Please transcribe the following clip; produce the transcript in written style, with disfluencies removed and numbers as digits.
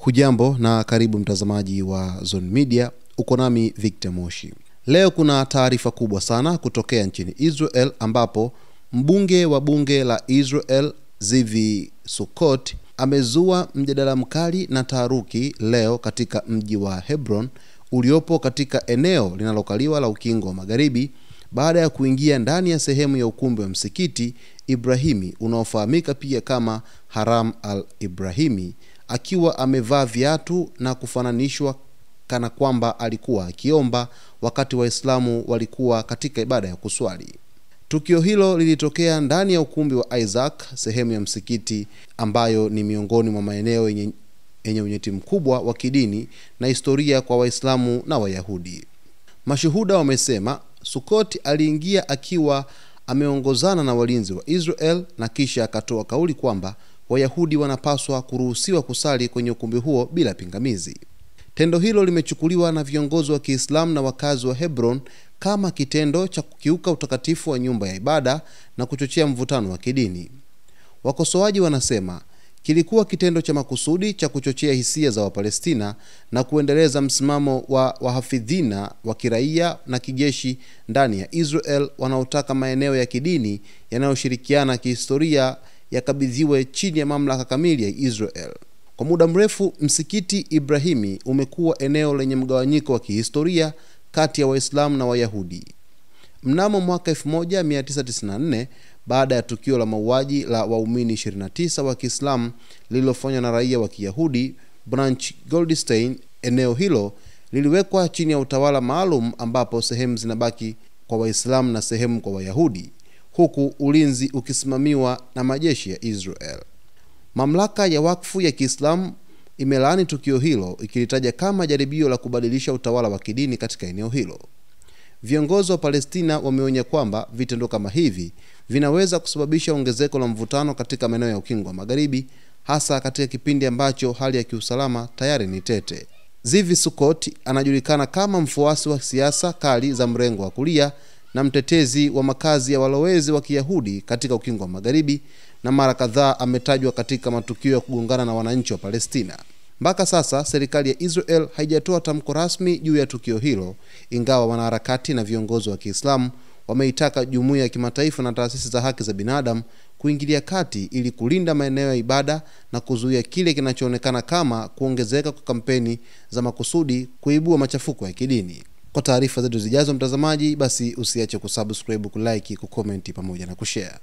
Hujambo na karibu mtazamaji wa Zone Media, uko nami Victor Moshi. Leo kuna taarifa kubwa sana kutokea nchini Israel ambapo mbunge wa bunge la Israel Zvi Sukkot amezua mjadala mkali na taharuki leo katika mji wa Hebron uliopo katika eneo linalokaliwa la Ukingo wa Magharibi baada ya kuingia ndani ya sehemu ya ukumbi wa msikiti Ibrahimi unaofahamika pia kama Haram al-Ibrahimi, akiwa amevaa viatu na kufananishwa kana kwamba alikuwa akiomba wakati Waislamu walikuwa katika ibada ya kuswali. Tukio hilo lilitokea ndani ya ukumbi wa Isaac, sehemu ya msikiti ambayo ni miongoni mwa maeneo yenye unyeti mkubwa wa kidini na historia kwa Waislamu na Wayahudi. Mashuhuda wamesema Sukkot aliingia akiwa ameongozana na walinzi wa Israel na kisha akatoa kauli kwamba Wayahudi wanapaswa kuruhusiwa kusali kwenye ukumbi huo bila pingamizi. Tendo hilo limechukuliwa na viongozi wa Kiislamu na wakazi wa Hebron kama kitendo cha kukiuka utakatifu wa nyumba ya ibada na kuchochea mvutano wa kidini. Wakosoaji wanasema kilikuwa kitendo cha makusudi cha kuchochea hisia za Wapalestina na kuendeleza msimamo wa wahafidhina wa kiraia na kijeshi ndani ya Israel wanaotaka maeneo ya kidini yanayoshirikiana kihistoria yakabidhiwe chini ya mamlaka kamili ya Israel. Kwa muda mrefu, msikiti Ibrahimi umekuwa eneo lenye mgawanyiko wa kihistoria kati ya Waislamu na Wayahudi. Mnamo mwaka 1994, baada ya tukio la mauaji la waumini 29 wa Kiislamu lililofanywa na raia wa Kiyahudi Branch Goldstein, eneo hilo liliwekwa chini ya utawala maalum ambapo sehemu zinabaki kwa Waislamu na sehemu kwa Wayahudi, huku ulinzi ukisimamiwa na majeshi ya Israel. Mamlaka ya wakfu ya Kiislamu imelaani tukio hilo, ikilitaja kama jaribio la kubadilisha utawala wa kidini katika eneo hilo. Viongozi wa Palestina wameonya kwamba vitendo kama hivi vinaweza kusababisha ongezeko la mvutano katika maeneo ya Ukingo wa Magharibi, hasa katika kipindi ambacho hali ya kiusalama tayari ni tete. Zvi Sukkot anajulikana kama mfuasi wa siasa kali za mrengo wa kulia na mtetezi wa makazi ya walowezi wa Kiyahudi katika Ukingo wa Magharibi, na mara kadhaa ametajwa katika matukio ya kugongana na wananchi wa Palestina. Mpaka sasa serikali ya Israel haijatoa tamko rasmi juu ya tukio hilo, ingawa wanaharakati na viongozi wa Kiislamu wameitaka jumuiya ya kimataifa na taasisi za haki za binadamu kuingilia kati ili kulinda maeneo ya ibada na kuzuia kile kinachoonekana kama kuongezeka kwa kampeni za makusudi kuibua machafuko ya kidini. Kwa taarifa zetu zijazo mtazamaji, basi usiache kusubscribe, kulike, kucomment pamoja na kushare.